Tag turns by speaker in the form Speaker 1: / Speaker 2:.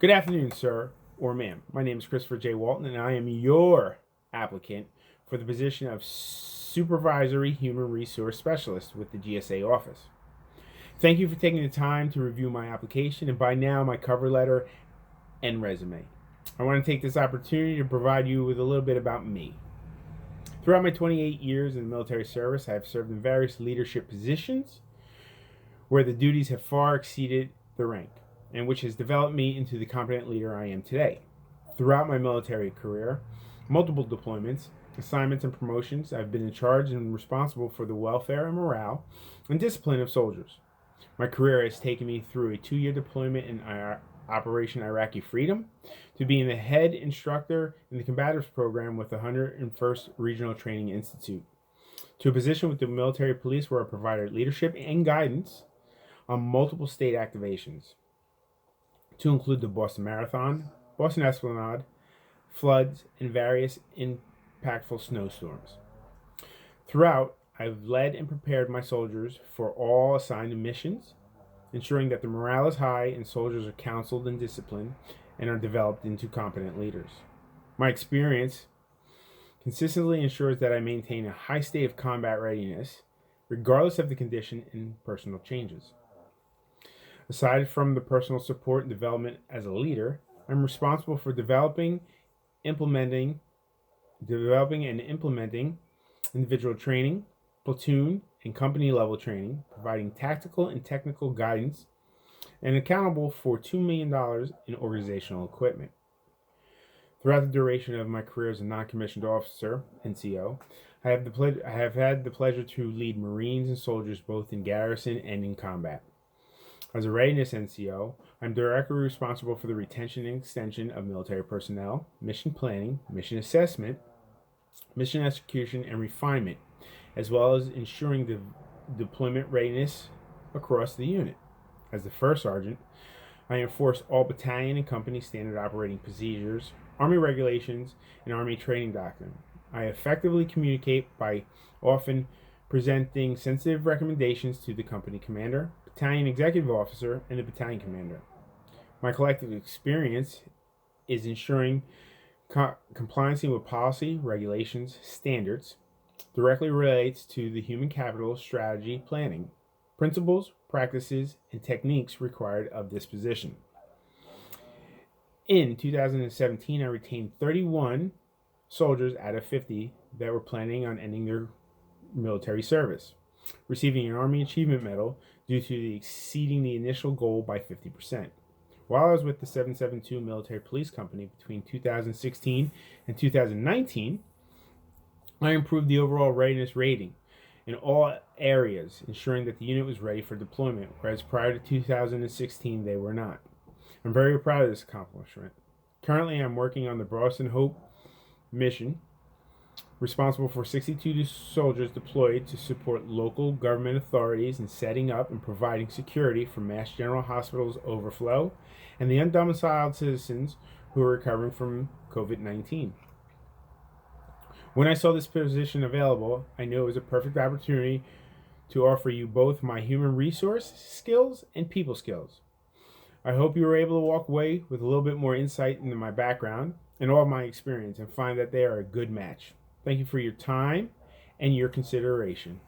Speaker 1: Good afternoon, sir or ma'am. My name is Christopher J. Walton, and I am your applicant for the position of Supervisory Human Resource Specialist with the GSA office. Thank you for taking the time to review my application and by now my cover letter and resume. I want to take this opportunity to provide you with a little bit about me. Throughout my 28 years in the military service, I have served in various leadership positions where the duties have far exceeded the rank, and which has developed me into the competent leader I am today. Throughout my military career, multiple deployments, assignments, and promotions, I've been in charge and responsible for the welfare and morale and discipline of soldiers. My career has taken me through a 2-year deployment in Operation Iraqi Freedom to being the head instructor in the combatives program with the 101st Regional Training Institute, to a position with the military police where I provided leadership and guidance on multiple state activations, to include the Boston Marathon, Boston Esplanade, floods, and various impactful snowstorms. Throughout, I've led and prepared my soldiers for all assigned missions, ensuring that the morale is high and soldiers are counseled and disciplined and are developed into competent leaders. My experience consistently ensures that I maintain a high state of combat readiness, regardless of the condition and personal changes. Aside from the personal support and development as a leader, I'm responsible for developing and implementing individual training, platoon, and company level training, providing tactical and technical guidance, and accountable for $2 million in organizational equipment. Throughout the duration of my career as a non-commissioned officer, NCO, I have had the pleasure to lead Marines and soldiers both in garrison and in combat. As a readiness NCO, I'm directly responsible for the retention and extension of military personnel, mission planning, mission assessment, mission execution, and refinement, as well as ensuring the deployment readiness across the unit. As the first sergeant, I enforce all battalion and company standard operating procedures, Army regulations, and Army training doctrine. I effectively communicate by often presenting sensitive recommendations to the company commander, battalion executive officer, and the battalion commander. My collective experience is ensuring compliance with policy, regulations, standards directly relates to the human capital strategy planning, principles, practices, and techniques required of this position. In 2017, I retained 31 soldiers out of 50 that were planning on ending their military service, receiving an Army Achievement Medal due to exceeding the initial goal by 50%. While I was with the 772 Military Police Company between 2016 and 2019, I improved the overall readiness rating in all areas, ensuring that the unit was ready for deployment, whereas prior to 2016 they were not. I'm very proud of this accomplishment. Currently, I'm working on the Boston Hope mission, responsible for 62 soldiers deployed to support local government authorities in setting up and providing security for Mass General Hospital's overflow and the undomiciled citizens who are recovering from COVID-19. When I saw this position available, I knew it was a perfect opportunity to offer you both my human resource skills and people skills. I hope you were able to walk away with a little bit more insight into my background and all of my experience and find that they are a good match. Thank you for your time and your consideration.